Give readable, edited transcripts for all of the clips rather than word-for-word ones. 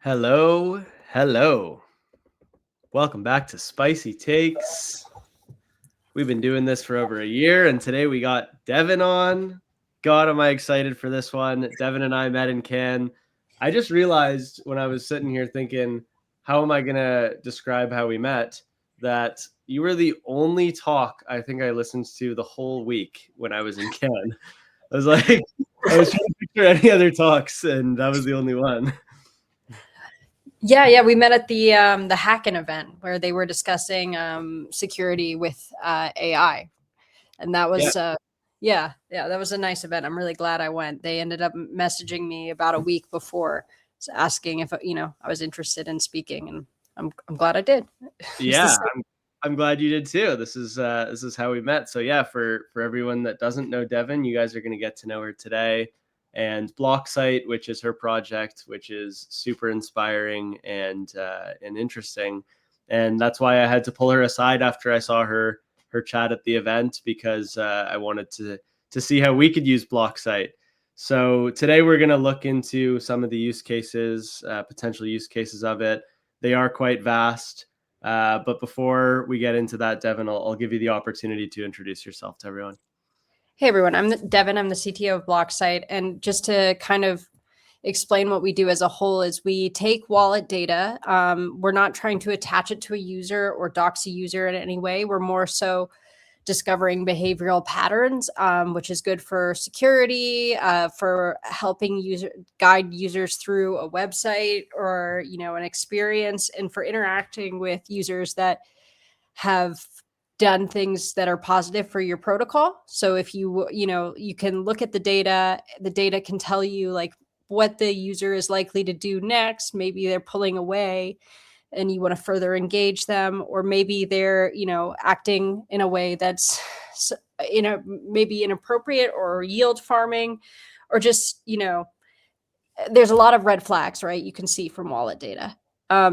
Hello, hello. Welcome back to Spicy Takes. We've been doing this for over a year, and today we got Devon on. God, am I excited for this one. Devon and I met in Cannes. I just realized when I was sitting here thinking, how am I going to describe how we met, that you were the only talk I think I listened to the whole week when I was in Cannes. I was like, I was trying to picture any other talks, and that was the only one. Yeah, we met at the Hackin event where they were discussing security with AI, and that was that was a nice event. I'm really glad I went. They ended up messaging me about a week before, asking if I was interested in speaking, and I'm glad I did. Yeah, I'm glad you did too. This is how we met. So yeah, for everyone that doesn't know Devon, you guys are going to get to know her today. And BlockSight, which is her project, which is super inspiring and interesting. And that's why I had to pull her aside after I saw her chat at the event, because I wanted to see how we could use BlockSight. So today we're going to look into some of the use cases, potential use cases of it. They are quite vast. But before we get into that, Devon, I'll give you the opportunity to introduce yourself to everyone. Hey everyone, I'm Devon. I'm the CTO of BlockSight, and just to kind of explain what we do as a whole is we take wallet data. We're not trying to attach it to a user or dox a user in any way. We're more so discovering behavioral patterns, which is good for security, for helping guide users through a website or an experience, and for interacting with users that have done things that are positive for your protocol. So if you can look at the data can tell you like what the user is likely to do next. Maybe they're pulling away and you want to further engage them, or maybe they're acting in a way that's maybe inappropriate or yield farming, or just there's a lot of red flags, right? You can see from wallet data.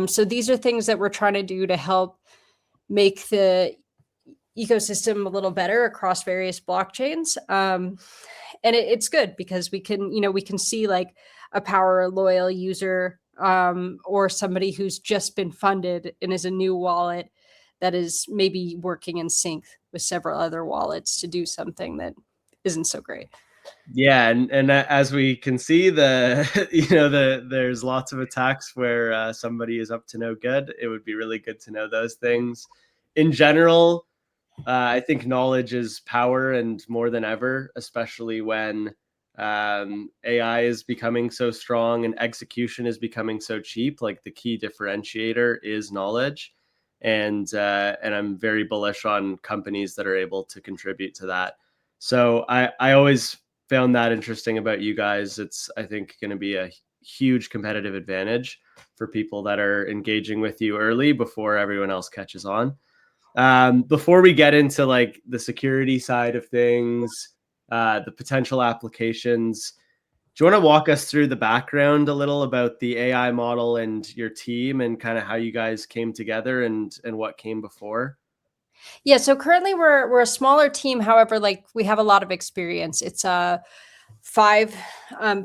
So these are things that we're trying to do to help make the ecosystem a little better across various blockchains. And it's good because we can see like a power loyal user, or somebody who's just been funded and is a new wallet that is maybe working in sync with several other wallets to do something that isn't so great. Yeah, and as we can see, there's lots of attacks where somebody is up to no good. It would be really good to know those things. In general, I think knowledge is power, and more than ever, especially when AI is becoming so strong and execution is becoming so cheap. Like, the key differentiator is knowledge, and I'm very bullish on companies that are able to contribute to that. So I always found that interesting about you guys. It's, I think, going to be a huge competitive advantage for people that are engaging with you early before everyone else catches on. Before we get into like the security side of things, the potential applications, do you want to walk us through the background a little about the AI model and your team, and kind of how you guys came together and what came before? Yeah, so currently we're a smaller team. However, like we have a lot of experience. It's 5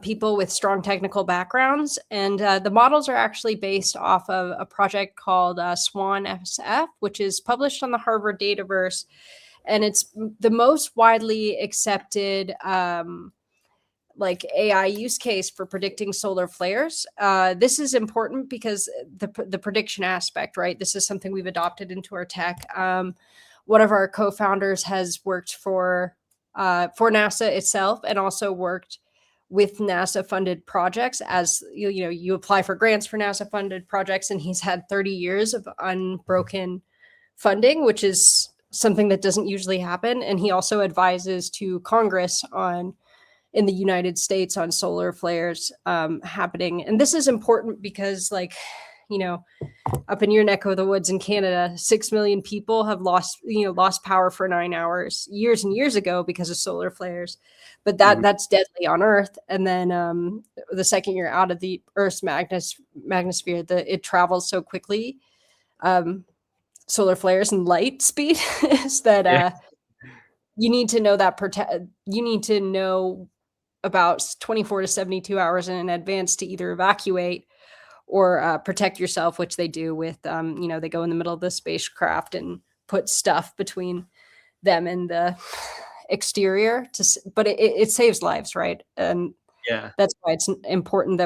people with strong technical backgrounds, and the models are actually based off of a project called Swan SF, which is published on the Harvard Dataverse, and it's the most widely accepted like AI use case for predicting solar flares. This is important because the prediction aspect, right? This is something we've adopted into our tech. One of our co-founders has worked for NASA itself, and also worked with NASA funded projects. As you apply for grants for NASA funded projects, and he's had 30 years of unbroken funding, which is something that doesn't usually happen. And he also advises to Congress in the United States on solar flares happening. And this is important because, like, up in your neck of the woods in Canada, 6 million people have lost power for 9 hours years and years ago because of solar flares. But that's deadly on Earth. And then the second you're out of the Earth's magnosphere, it travels so quickly. Solar flares and light speed is that you need to know you need to know about 24 to 72 hours in advance to either evacuate or protect yourself, which they do with, they go in the middle of the spacecraft and put stuff between them and the exterior but it saves lives, right? And Yeah. that's why it's important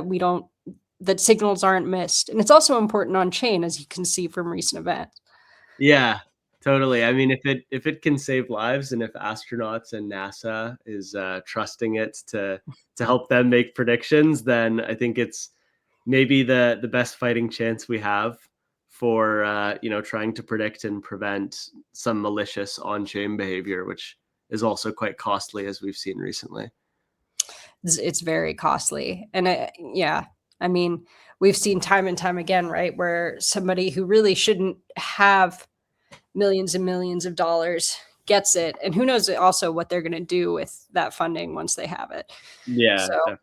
that signals aren't missed. And it's also important on chain, as you can see from recent events. Yeah, totally. I mean, if it can save lives, and if astronauts and NASA is trusting it to help them make predictions, then I think it's maybe the best fighting chance we have for trying to predict and prevent some malicious on-chain behavior, which is also quite costly, as we've seen recently. It's very costly. And yeah, I mean, we've seen time and time again, right, where somebody who really shouldn't have millions and millions of dollars gets it, and who knows also what they're going to do with that funding once they have it. Yeah, So definitely.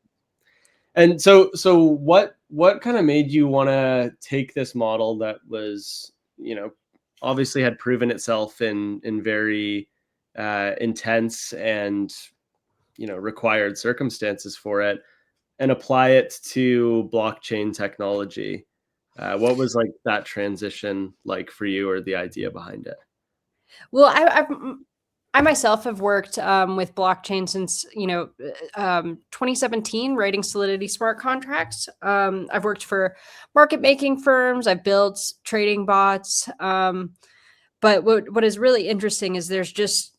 And so what kind of made you want to take this model that was, obviously had proven itself in very intense and required circumstances for it, and apply it to blockchain technology? What was like that transition like for you, or the idea behind it? well, I myself have worked with blockchain since 2017, writing Solidity smart contracts. I've worked for market making firms. I've built trading bots. But what is really interesting is there's just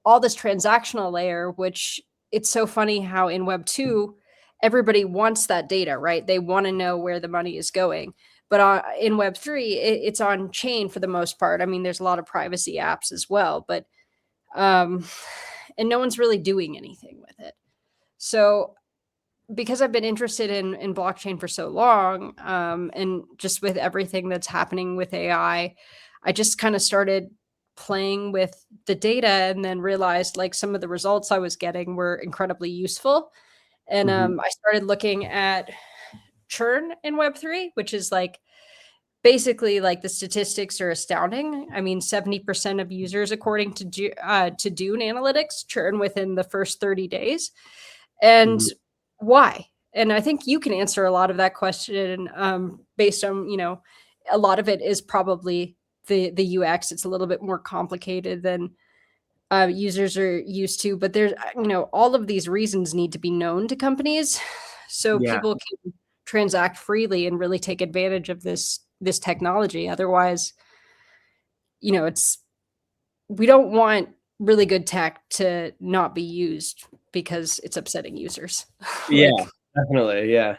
all this transactional layer, which it's so funny how in Web 2 everybody wants that data, right? They want to know where the money is going. But in Web 3, it's on chain for the most part. I mean, there's a lot of privacy apps as well, but um, and no one's really doing anything with it. So because I've been interested in blockchain for so long, and just with everything that's happening with I just kind of started playing with the data and then realized like some of the results I was getting were incredibly useful. And Hmm. I started looking at churn in Web 3, which is like basically like the statistics are astounding. I mean, 70% of users, according to Dune Analytics, churn within the first 30 days. And Hmm. why? And I think you can answer a lot of that question, based on, a lot of it is probably the UX. It's a little bit more complicated than users are used to, but there's, all of these reasons need to be known to companies so Yeah. people can transact freely and really take advantage of this technology. Otherwise, it's we don't want really good tech to not be used because it's upsetting users. Yeah, Like, definitely. Yeah.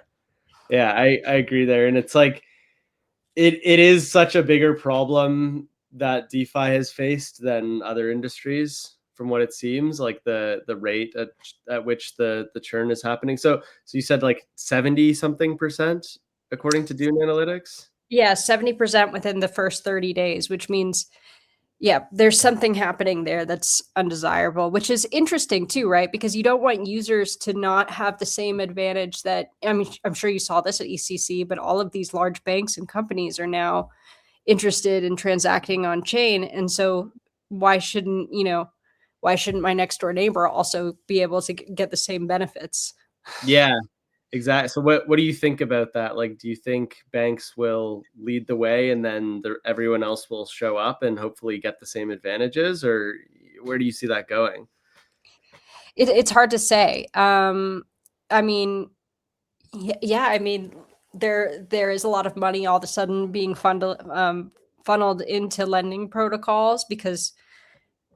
Yeah, I agree there. And it's like it is such a bigger problem that DeFi has faced than other industries, from what it seems, like the rate at which the churn is happening. So you said like 70 something percent according to Dune Analytics? yeah, 70% within the first 30 days, which means, yeah, there's something happening there that's undesirable, which is interesting too, right? Because you don't want users to not have the same advantage that, I mean, I'm sure you saw this at ECC, but all of these large banks and companies are now interested in transacting on chain. And so why shouldn't, why shouldn't my next door neighbor also be able to get the same benefits? Yeah, exactly. So what do you think about that? Like, do you think banks will lead the way, and then everyone else will show up and hopefully get the same advantages, or where do you see that going? It's hard to say. I mean, yeah, I mean, there is a lot of money all of a sudden being funneled into lending protocols because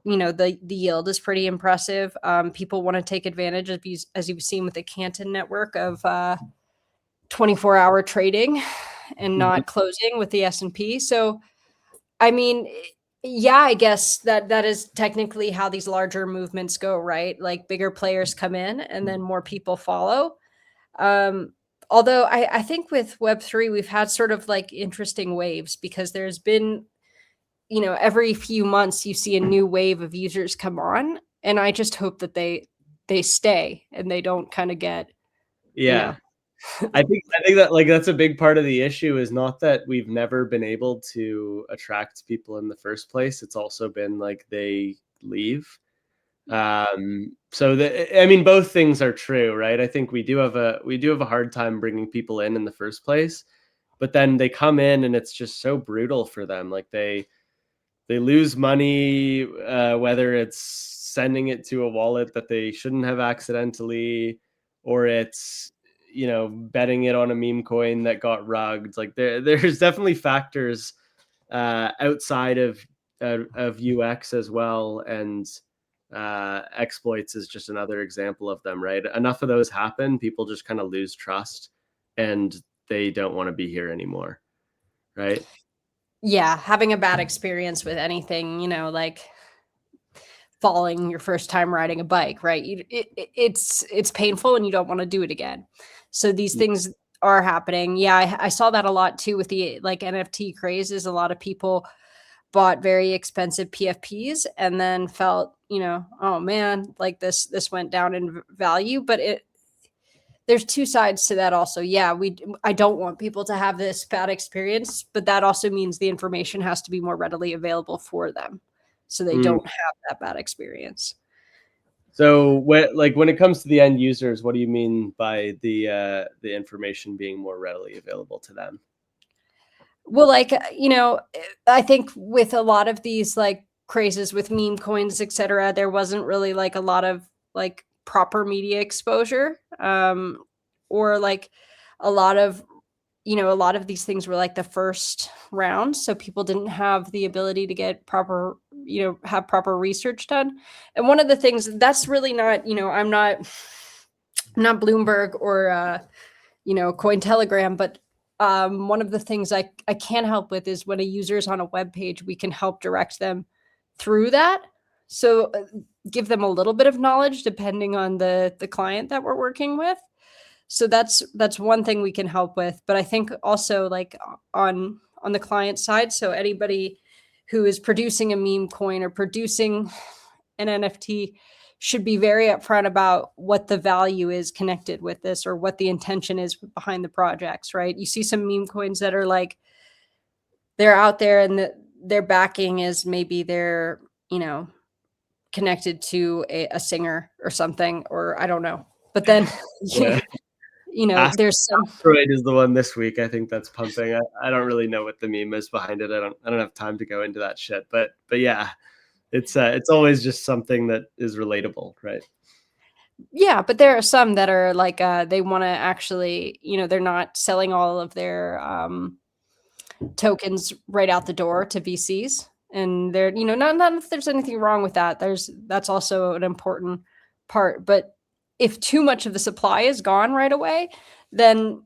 the yield is pretty impressive. People want to take advantage of these, as you've seen with the Canton network of 24-hour trading and Mhm. not closing with the S&P. So, I mean, yeah, I guess that is technically how these larger movements go, right? Like bigger players come in and then more people follow. Um, Although I think with Web 3, we've had sort of like interesting waves because there's been, every few months you see a new wave of users come on. And I just hope that they stay and they don't kind of get, you Yeah. know, I think that like that's a big part of the issue, is not that we've never been able to attract people in the first place. It's also been like they leave. So I mean, both things are true, right? I think we do have a hard time bringing people in the first place. but then they come in and it's just so brutal for them. Like they lose money, whether it's sending it to a wallet that they shouldn't have accidentally, or it's, you know, betting it on a meme coin that got rugged. Like there's definitely factors outside of UX as well, and exploits is just another example of them, right? Enough of those happen, people just kind of lose trust, and they don't want to be here anymore, right? Yeah, having a bad experience with anything, like falling your first time riding a bike, right? It's painful and you don't want to do it again. So these things are happening. Yeah, I saw that a lot too with the like NFT crazes. A lot of people bought very expensive PFPs and then felt, oh man, like this went down in value. But there's two sides to that also. Yeah, I don't want people to have this bad experience, but that also means the information has to be more readily available for them, so they don't have that bad experience. So when it comes to the end users, what do you mean by the information being more readily available to them? Well, I think with a lot of these like crazes with meme coins, etc., there wasn't really like a lot of like proper media exposure, or like a lot of a lot of these things were like the first round, so people didn't have the ability to get proper, have proper research done. And one of the things that's really not, I'm not Bloomberg or Cointelegram, but one of the things I can help with is when a user is on a web page, we can help direct them through that. So give them a little bit of knowledge depending on the client that we're working with. So that's one thing we can help with. But I think also like on the client side, so anybody who is producing a meme coin or producing an NFT should be very upfront about what the value is connected with this or what the intention is behind the projects, right? You see some meme coins that are like, they're out there and their backing is maybe they're, connected to a singer or something, or I don't know. But then, Yeah. there's some. Asteroid is the one this week. I think that's pumping. I don't really know what the meme is behind it. I don't have time to go into that shit. But yeah, it's always just something that is relatable, right? Yeah, but there are some that are like they want to actually, they're not selling all of their tokens right out the door to VCs, and they're, not if there's anything wrong with that. That's also an important part. But if too much of the supply is gone right away, then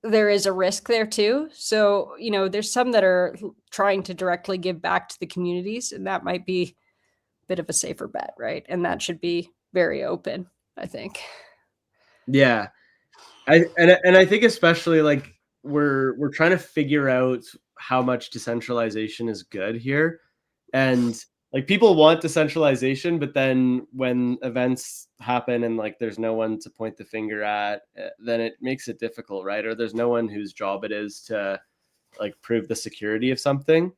there is a risk there too. So, there's some that are trying to directly give back to the communities, and that might be a bit of a safer bet, right? And that should be very open, I think. Yeah. I think especially like we're trying to figure out how much decentralization is good here. And like people want decentralization, but then when events happen and like there's no one to point the finger at, then it makes it difficult, right? Or there's no one whose job it is to like prove the security of something.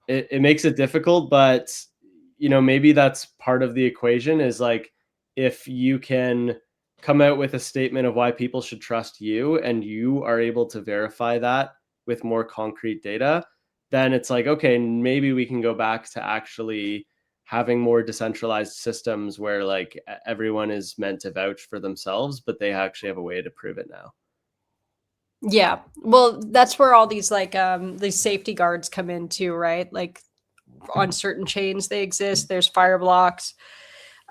It makes it difficult, but maybe that's part of the equation is like if you can come out with a statement of why people should trust you and you are able to verify that with more concrete data, then it's like, okay, maybe we can go back to actually having more decentralized systems where like everyone is meant to vouch for themselves, but they actually have a way to prove it now. Yeah. Well, that's where all these like these safety guards come in too, right? Like on certain chains they exist. There's fire blocks.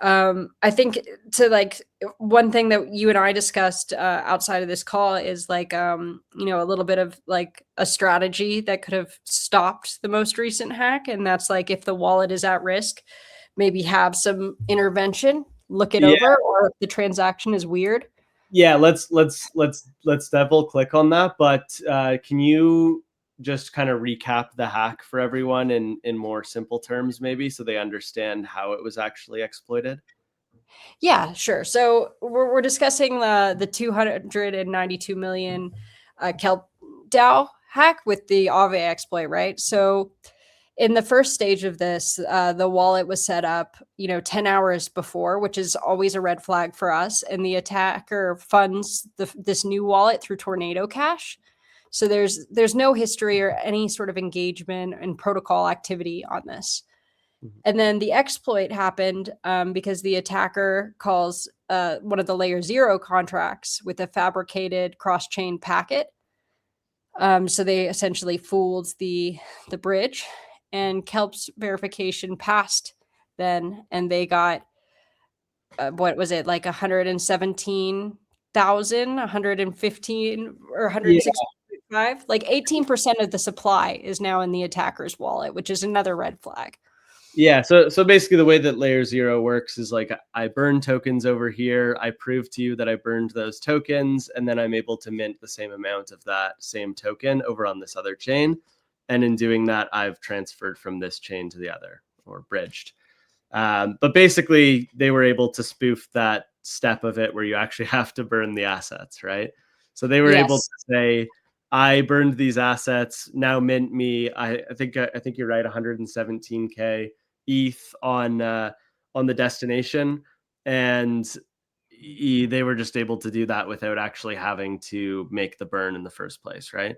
I think to like one thing that you and I discussed outside of this call is like a little bit of like a strategy that could have stopped the most recent hack, and that's like if the wallet is at risk, maybe have some intervention, look it Yeah. over, or if the transaction is weird. Yeah, let's double click on that. But can you just kind of recap the hack for everyone in more simple terms, maybe, so they understand how it was actually exploited? Yeah, sure. So we're discussing the 292 million Kelp DAO hack with the Aave exploit, right? So in the first stage of this, the wallet was set up, 10 hours before, which is always a red flag for us. And the attacker funds this new wallet through Tornado Cash. So there's no history or any sort of engagement and protocol activity on this. And then the exploit happened because the attacker calls one of the layer 0 contracts with a fabricated cross-chain packet. So they essentially fooled the bridge, and Kelp's verification passed then, and they got what was it, like 117,000, 115 or 165? Like 18% of the supply is now in the attacker's wallet, which is another red flag. Yeah, so basically the way that layer 0 works is like I burn tokens over here, I prove to you that I burned those tokens, and then I'm able to mint the same amount of that same token over on this other chain. And in doing that, I've transferred from this chain to the other, or bridged. But basically, they were able to spoof that step of it where you actually have to burn the assets, right? So they were able to say, I burned these assets, now mint me. I think you're right, 117K ETH on the destination, and they were just able to do that without actually having to make the burn in the first place, right?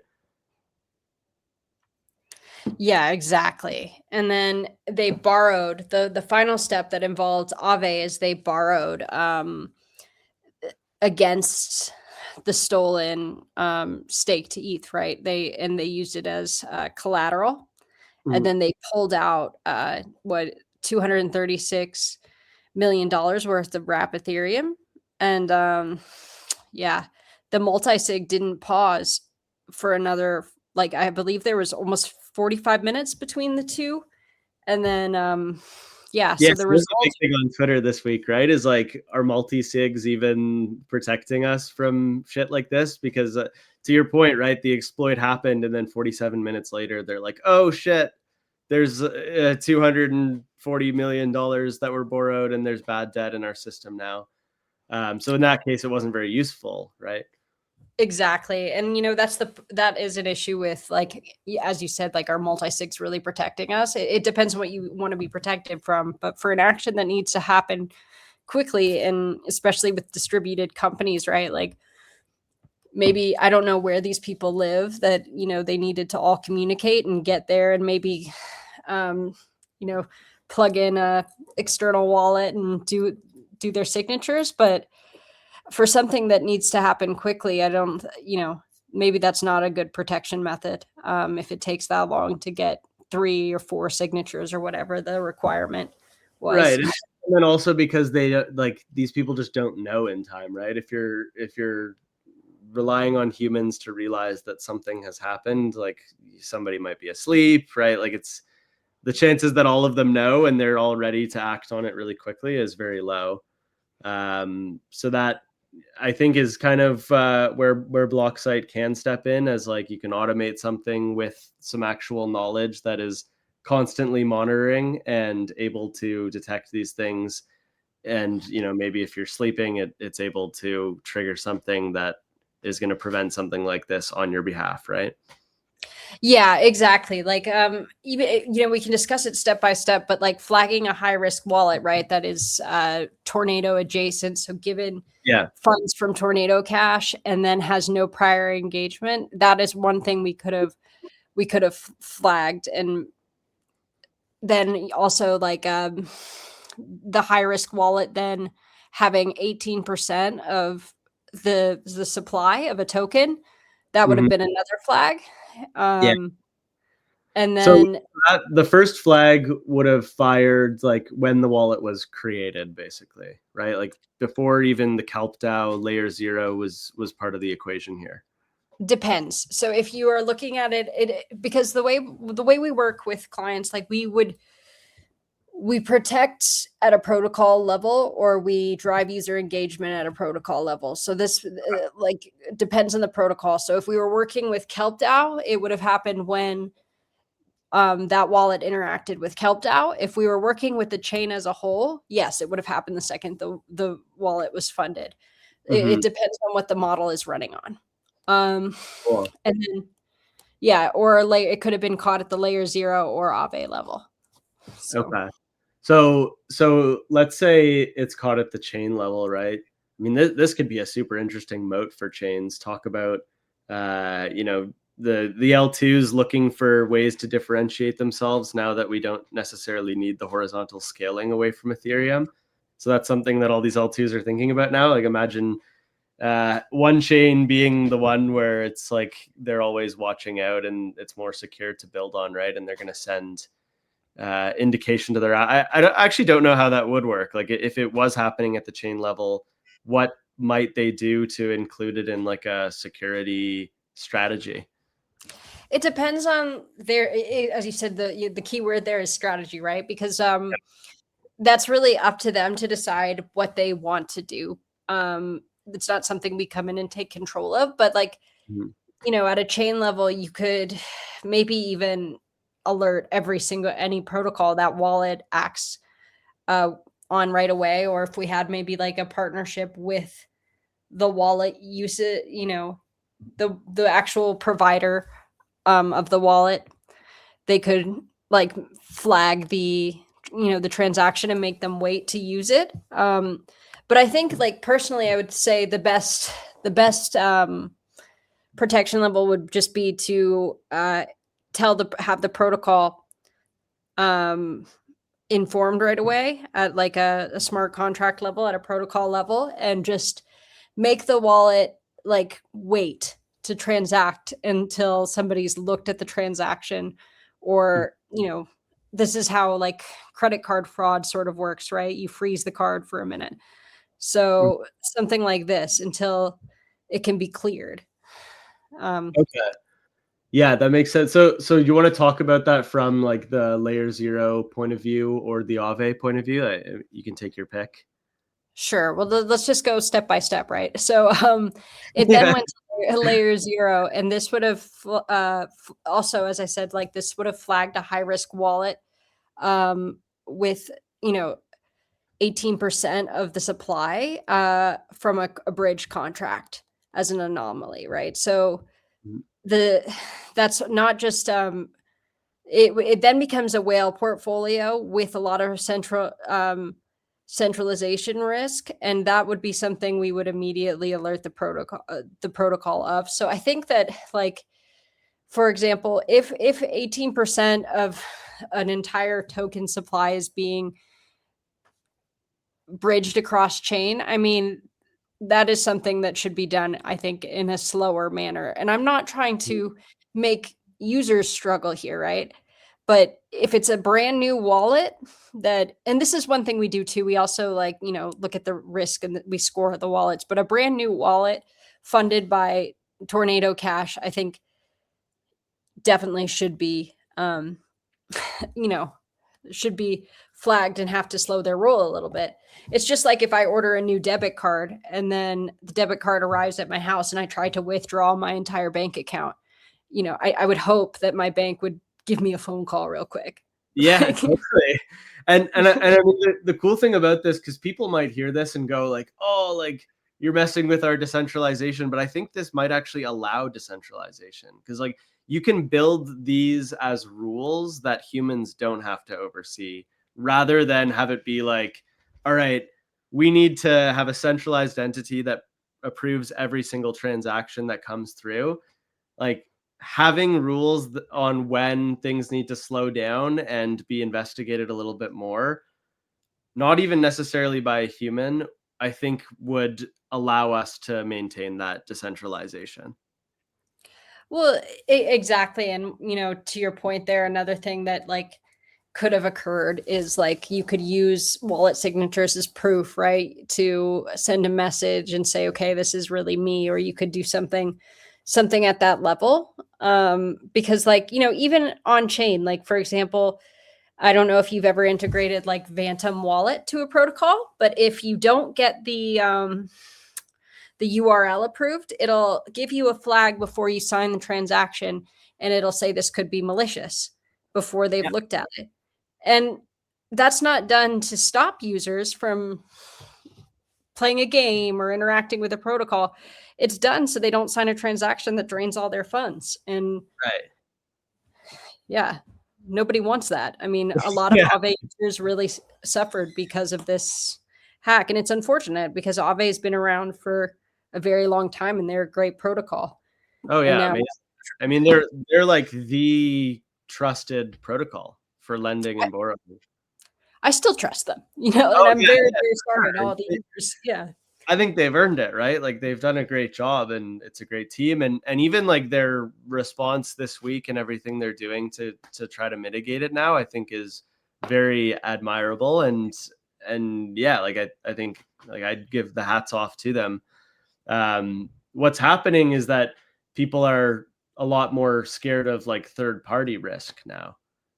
Yeah, exactly. And then they borrowed the final step that involved Aave is they borrowed against the stolen staked ETH, right? They used it as collateral, and then they pulled out what $236 million worth of wrap Ethereum, and yeah, the multisig didn't pause for another, like, I believe there was almost 45 minutes between the two, and then yeah, so the There's a big result. thing on Twitter this week, right? Is like, are multi-sigs even protecting us from shit like this? Because to your point, right, the exploit happened, and then 47 minutes later, they're like, oh shit, there's $240 million that were borrowed, and there's bad debt in our system now. So in that case, it wasn't very useful, right? Exactly. And that is an issue with, like, as you said, like, our multi-sigs really protecting us. It depends on what you want to be protected from, but for an action that needs to happen quickly, and especially with distributed companies, right? Like, maybe I don't know where these people live that, they needed to all communicate and get there, and maybe plug in a external wallet and do their signatures, but for something that needs to happen quickly, I don't, maybe that's not a good protection method. If it takes that long to get 3 or 4 signatures or whatever the requirement was. Right. And then also because they like, these people just don't know in time, right? If you're relying on humans to realize that something has happened, like somebody might be asleep, right? Like, it's the chances that all of them know and they're all ready to act on it really quickly is very low. So that, I think, is kind of where BlockSight can step in, as like, you can automate something with some actual knowledge that is constantly monitoring and able to detect these things. And maybe if you're sleeping, it's able to trigger something that is going to prevent something like this on your behalf, right? Yeah, exactly. Like, even, we can discuss it step by step, but like flagging a high risk wallet, right? That is tornado adjacent. So given funds from Tornado Cash and then has no prior engagement, that is one thing we could have flagged. And then also, like, the high risk wallet then having 18% of the supply of a token, that would have been another flag. And then the first flag would have fired like when the wallet was created, basically, right? Like before even the Kelp DAO layer 0 was part of the equation here. Depends. So if you are looking at it, because the way we work with clients, like, we protect at a protocol level, or we drive user engagement at a protocol level. So this like depends on the protocol. So if we were working with Kelp DAO, it would have happened when that wallet interacted with Kelp DAO. If we were working with the chain as a whole, yes, it would have happened the second the wallet was funded. It depends on what the model is running on. Cool. And then, yeah, or it could have been caught at the layer 0 or Aave level. So. Okay. So let's say it's caught at the chain level, right? I mean, this could be a super interesting moat for chains. Talk about, the L2s looking for ways to differentiate themselves now that we don't necessarily need the horizontal scaling away from Ethereum. So that's something that all these L2s are thinking about now. Like imagine Onchain being the one where it's like they're always watching out and it's more secure to build on, right? And they're going to send indication to their. I actually don't know how that would work. Like if it was happening at the chain level, what might they do to include it in like a security strategy? It depends on as you said, the key word there is strategy, right? Because that's really up to them to decide what they want to do. It's not something we come in and take control of, but like, at a chain level, you could maybe even alert any protocol that wallet acts on right away. Or if we had maybe like a partnership with the wallet the actual provider of the wallet, they could like flag the transaction and make them wait to use it. But I think, like, personally, I would say the best protection level would just be to have the protocol informed right away at like a smart contract level, at a protocol level, and just make the wallet like wait to transact until somebody's looked at the transaction. Or this is how like credit card fraud sort of works, right? You freeze the card for a minute. So something like this until it can be cleared. Okay. Yeah, that makes sense. So you want to talk about that from like the layer 0 point of view or the Aave point of view? You can take your pick. Sure. Well, let's just go step by step, right? So it then went to layer 0, and this would have also, as I said, like this would have flagged a high risk wallet with 18% of the supply from a bridge contract as an anomaly, right? So that's not just it then becomes a whale portfolio with a lot of centralization risk, and that would be something we would immediately alert the protocol of. So I think that, like, for example, if 18% of an entire token supply is being bridged across chain, I mean, that is something that should be done, I think, in a slower manner. And I'm not trying to make users struggle here, right? But if it's a brand new wallet and this is one thing we do too, we also look at the risk and we score the wallets. But a brand new wallet funded by Tornado Cash, I think, definitely should be should be flagged and have to slow their roll a little bit. It's just like if I order a new debit card and then the debit card arrives at my house and I try to withdraw my entire bank account, I would hope that my bank would give me a phone call real quick. Yeah, totally. And I mean, the cool thing about this, because people might hear this and go like, oh, like you're messing with our decentralization, but I think this might actually allow decentralization, because like you can build these as rules that humans don't have to oversee, rather than have it be like, all right, we need to have a centralized entity that approves every single transaction that comes through. Like having rules on when things need to slow down and be investigated a little bit more, not even necessarily by a human, I think would allow us to maintain that decentralization. Well, exactly. And, to your point there, another thing that like could have occurred is like you could use wallet signatures as proof, right? To send a message and say, okay, this is really me. Or you could do something at that level. Because like, even on chain, like for example, I don't know if you've ever integrated like Phantom wallet to a protocol, but if you don't get the URL approved, it'll give you a flag before you sign the transaction, and it'll say this could be malicious before they've looked at it. And that's not done to stop users from playing a game or interacting with a protocol. It's done so they don't sign a transaction that drains all their funds. And Right. yeah, nobody wants that. I mean, a lot of Aave users really suffered because of this hack. And it's unfortunate because Aave has been around for a very long time and they're a great protocol. Oh yeah, And now amazing. I mean, they're like the trusted protocol for lending and borrowing. I still trust them, and Oh I'm yeah, very, yeah. very sorry to Sure. all the users. Yeah. I think they've earned it, right? Like they've done a great job and it's a great team. And even like their response this week and everything they're doing to try to mitigate it now, I think is very admirable. And yeah, like I think like I'd give the hats off to them. What's happening is that people are a lot more scared of like third party risk now,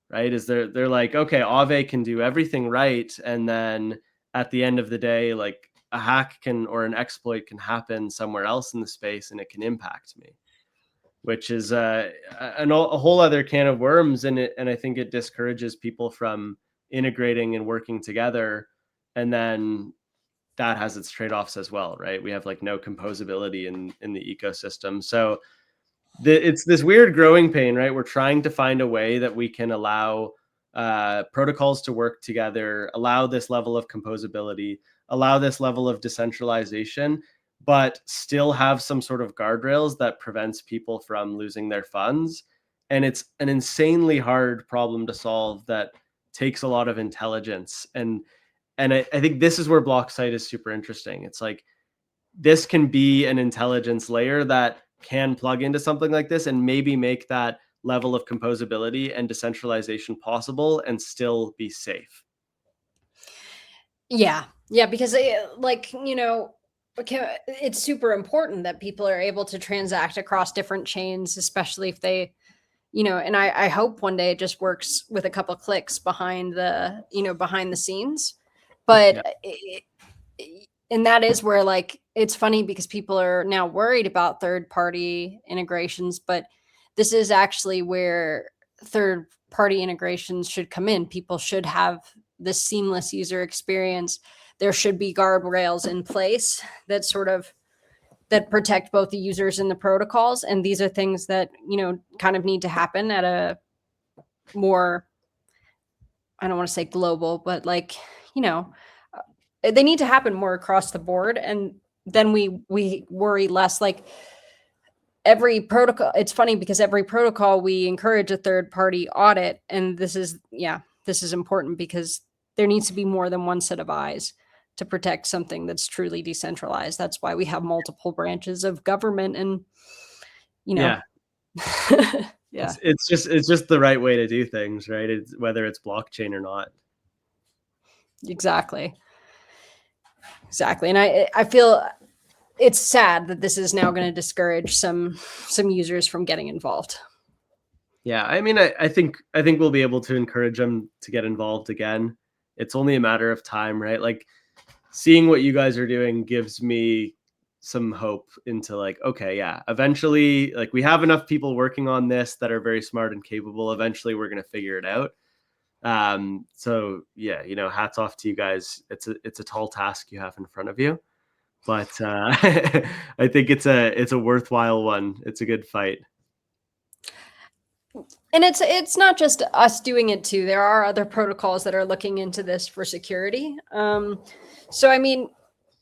right? Is they're like, okay, Aave can do everything right, and then at the end of the day, like a hack can or an exploit can happen somewhere else in the space and it can impact me, which is a whole other can of worms. And I think it discourages people from integrating and working together. And then that has its trade-offs as well, right? We have like no composability in the ecosystem. So it's this weird growing pain, right? We're trying to find a way that we can allow protocols to work together, allow this level of composability, allow this level of decentralization, but still have some sort of guardrails that prevents people from losing their funds. And it's an insanely hard problem to solve that takes a lot of intelligence. And I think this is where BlockSight is super interesting. It's like this can be an intelligence layer that can plug into something like this and maybe make that level of composability and decentralization possible and still be safe. Yeah. Yeah. Because okay, it's super important that people are able to transact across different chains, especially if they, and I hope one day it just works with a couple clicks behind behind the scenes. Yeah. But and that is where like it's funny because people are now worried about third party integrations, but this is actually where third party integrations should come in. People should have this seamless user experience. There should be guardrails in place that protect both the users and the protocols. And these are things that, kind of need to happen at a more, I don't want to say global, but like, they need to happen more across the board. And then we worry less. Like every protocol, it's funny because every protocol we encourage a third party audit. And this is important because there needs to be more than one set of eyes to protect something that's truly decentralized. That's why we have multiple branches of government and, Yeah. Yeah. It's just the right way to do things, right? It's whether it's blockchain or not. Exactly. And I feel it's sad that this is now going to discourage some users from getting involved. Yeah, I mean, I think we'll be able to encourage them to get involved again. It's only a matter of time, right? Like seeing what you guys are doing gives me some hope into like, okay, yeah, eventually, like we have enough people working on this that are very smart and capable. Eventually, we're gonna figure it out. So yeah, hats off to you guys. It's a tall task you have in front of you, but I think it's a worthwhile one. It's a good fight. And it's not just us doing it too. There are other protocols that are looking into this for security. So I mean,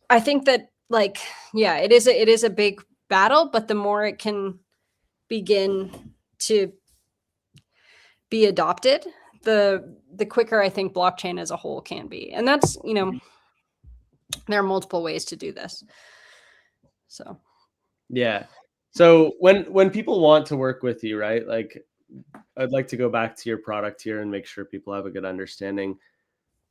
I think that like, yeah, it is a big battle, but the more it can begin to be adopted, the quicker I think blockchain as a whole can be. And that's, there are multiple ways to do this. So Yeah. So when people want to work with you, right? Like I'd like to go back to your product here and make sure people have a good understanding.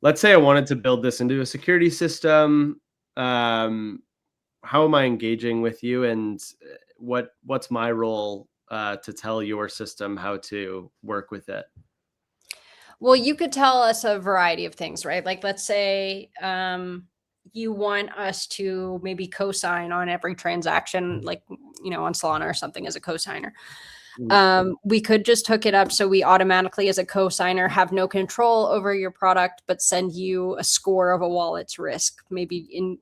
Let's say I wanted to build this into a security system. How am I engaging with you, and what's my role to tell your system how to work with it? well, you could tell us a variety of things, right? Like let's say you want us to maybe co-sign on every transaction, like on Solana or something as a co-signer. We could just hook it up so we automatically, as a co-signer, have no control over your product, but send you a score of a wallet's risk, maybe in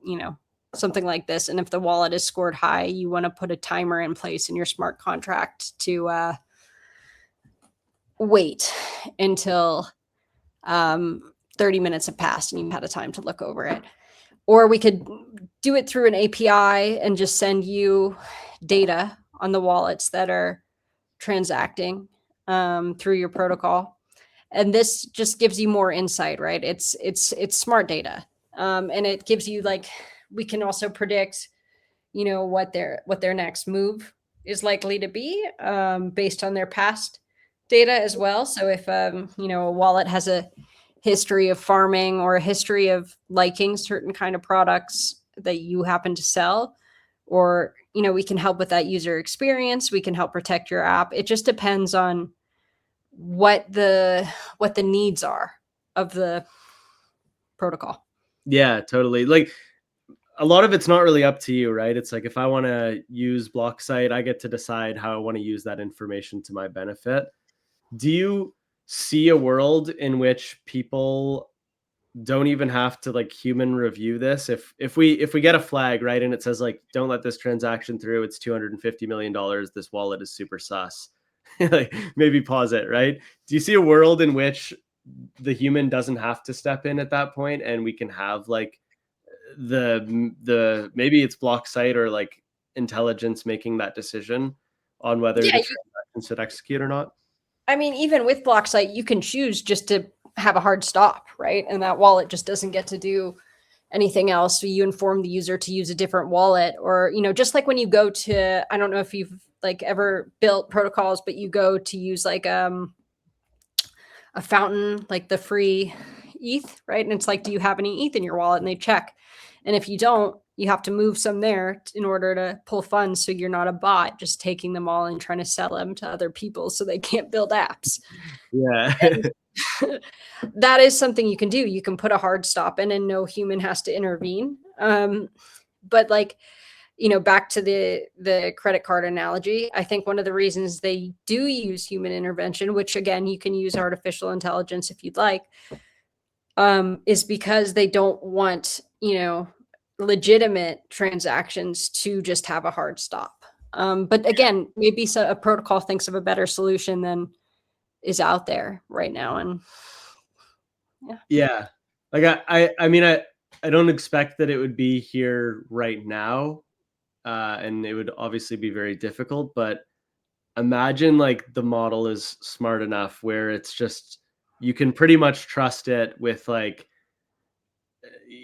something like this. And if the wallet is scored high, you want to put a timer in place in your smart contract to wait until 30 minutes have passed and you've had a time to look over it. Or we could do it through an API and just send you data on the wallets that are transacting through your protocol. And this just gives you more insight, right? It's smart data. And it gives you like, we can also predict, what their next move is likely to be based on their past data as well. So if a wallet has a history of farming or a history of liking certain kind of products that you happen to sell, or we can help with that user experience, we can help protect your app. It just depends on what the needs are of the protocol. Yeah, totally. Like a lot of it's not really up to you, right? It's like if I want to use BlockSight, I get to decide how I want to use that information to my benefit. Do you see a world in which people don't even have to like human review this? If we get a flag, right, and it says like, don't let this transaction through, it's $250 million, this wallet is super sus. Like maybe pause it, right? Do you see a world in which the human doesn't have to step in at that point, and we can have like the maybe it's BlockSight or like intelligence making that decision on whether Yeah, the transaction should execute or not? I mean, even with BlockSight, you can choose just to have a hard stop, right? And that wallet just doesn't get to do anything else. So you inform the user to use a different wallet, or just like when you go to, I don't know if you've like ever built protocols, but you go to use like a fountain, like the free ETH, right? And it's like, do you have any ETH in your wallet? And they check. And if you don't, you have to move some there in order to pull funds. So you're not a bot just taking them all and trying to sell them to other people so they can't build apps. Yeah. That is something you can do. You can put a hard stop in and no human has to intervene. But like, back to the credit card analogy, I think one of the reasons they do use human intervention, which again, you can use artificial intelligence if you'd like, is because they don't want, legitimate transactions to just have a hard stop. But again, maybe a protocol thinks of a better solution than is out there right now. And Yeah. Like I mean, I don't expect that it would be here right now. And it would obviously be very difficult, but imagine like the model is smart enough where it's just, you can pretty much trust it with like,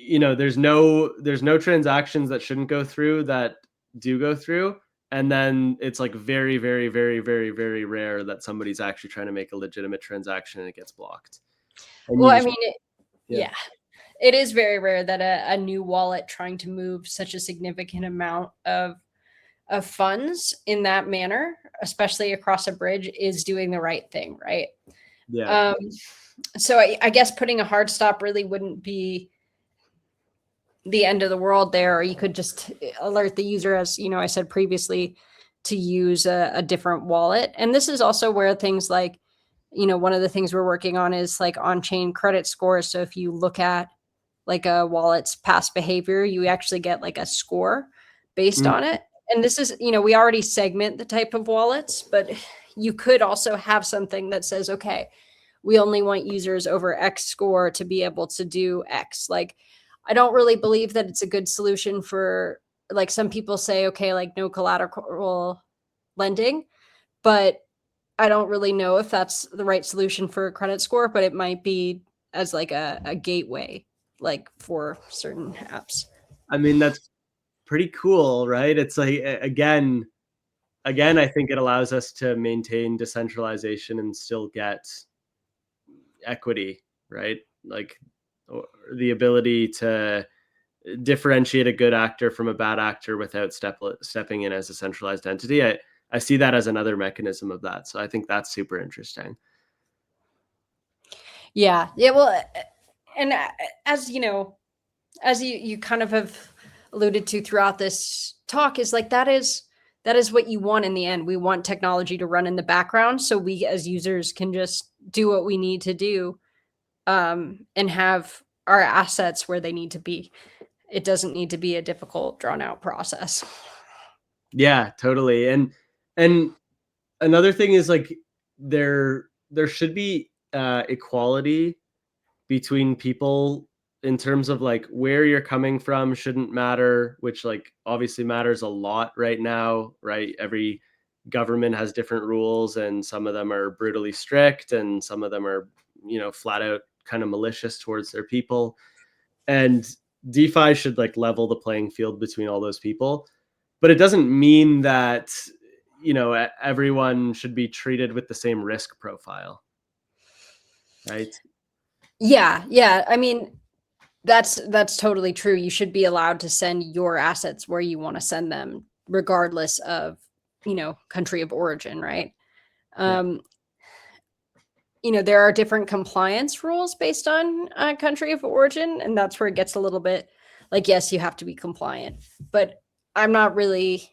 there's no transactions that shouldn't go through that do go through. And then it's like very, very, very, very, very rare that somebody's actually trying to make a legitimate transaction and it gets blocked. And well, you I just, mean, yeah, it is very rare that a new wallet trying to move such a significant amount of funds in that manner, especially across a bridge, is doing the right thing, right? yeah. So I guess putting a hard stop really wouldn't be the end of the world there. Or you could just alert the user, as I said previously, to use a different wallet. And this is also where things like, one of the things we're working on is like on-chain credit scores. So if you look at like a wallet's past behavior, you actually get like a score based Mm. on it. And this is, we already segment the type of wallets, but you could also have something that says, okay, we only want users over X score to be able to do X. Like, I don't really believe that it's a good solution for, like, some people say, okay, like no collateral lending, but I don't really know if that's the right solution for a credit score, but it might be as like a gateway, like for certain apps. I mean, that's pretty cool, right? It's like, again, I think it allows us to maintain decentralization and still get equity, right? Like the ability to differentiate a good actor from a bad actor without stepping in as a centralized entity. I see that as another mechanism of that. So I think that's super interesting. Yeah. Yeah. Well, and as as you kind of have alluded to throughout this talk, is like that is what you want in the end. We want technology to run in the background so we as users can just do what we need to do, and have our assets where they need to be. It doesn't need to be a difficult, drawn out process. Yeah, totally. And another thing is like there should be equality between people in terms of like where you're coming from shouldn't matter, which like obviously matters a lot right now, right? Every government has different rules, and some of them are brutally strict, and some of them are, flat out kind of malicious towards their people. And DeFi should like level the playing field between all those people. But it doesn't mean that, everyone should be treated with the same risk profile. Right? Yeah. I mean, that's totally true. You should be allowed to send your assets where you want to send them, regardless of, country of origin, right? Yeah. There are different compliance rules based on country of origin, and that's where it gets a little bit like, yes, you have to be compliant, but I'm not really,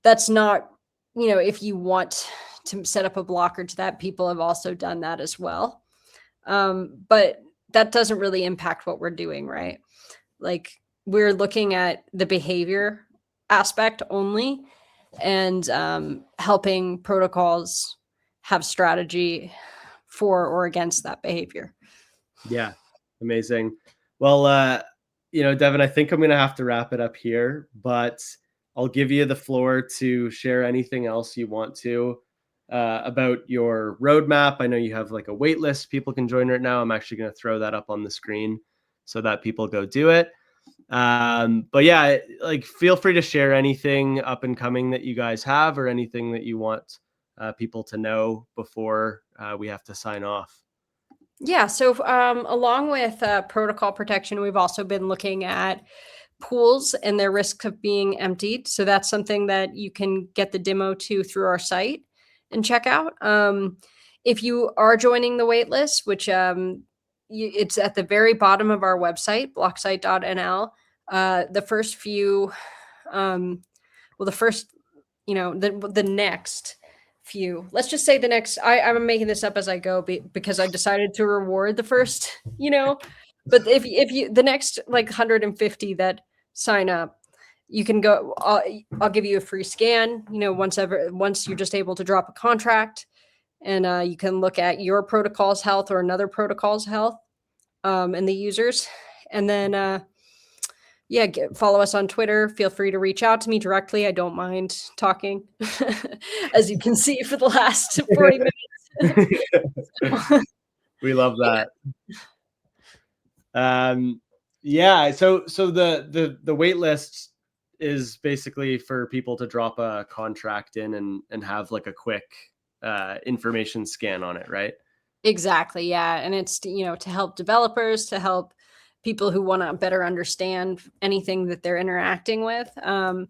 that's not, if you want to set up a blocker to that, people have also done that as well. But that doesn't really impact what we're doing, right? Like, we're looking at the behavior aspect only, and helping protocols have strategy for or against that behavior. Yeah. Amazing. Well, Devon, I think I'm going to have to wrap it up here, but I'll give you the floor to share anything else you want to about your roadmap. I know you have like a wait list people can join right now. I'm actually going to throw that up on the screen so that people go do it. But yeah, like, feel free to share anything up and coming that you guys have, or anything that you want people to know before we have to sign off. Yeah. So along with protocol protection, we've also been looking at pools and their risk of being emptied. So that's something that you can get the demo to through our site and check out. If you are joining the waitlist, which it's at the very bottom of our website, blocksite.nl, the first few, the first, the next few, let's just say the next, I'm making this up as I go because I decided to reward the first, but if you, the next like 150 that sign up, you can go, I'll give you a free scan, once you're just able to drop a contract, and you can look at your protocol's health or another protocol's health, and the users. And then, follow us on Twitter. Feel free to reach out to me directly. I don't mind talking, as you can see, for the last 40 minutes. We love that. So the wait list is basically for people to drop a contract in and have like a quick information scan on it, right? Exactly. Yeah. And it's, to help developers, to help people who want to better understand anything that they're interacting with. And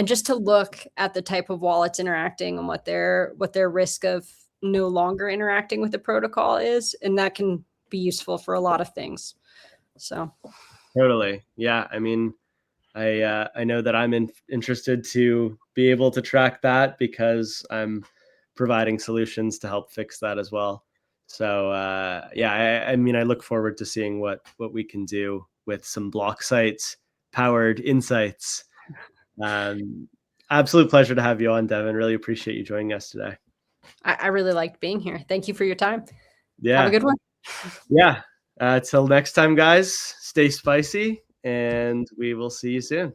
just to look at the type of wallets interacting and what their risk of no longer interacting with the protocol is. And that can be useful for a lot of things. So totally. Yeah. I mean, I know that I'm interested to be able to track that, because I'm providing solutions to help fix that as well. So I mean, I look forward to seeing what we can do with some BlockSight powered insights. Absolute pleasure to have you on, Devon. Really appreciate you joining us today. I really liked being here. Thank you for your time. Yeah. Have a good one. Yeah. Till next time, guys, stay spicy, and we will see you soon.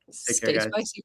Stay spicy.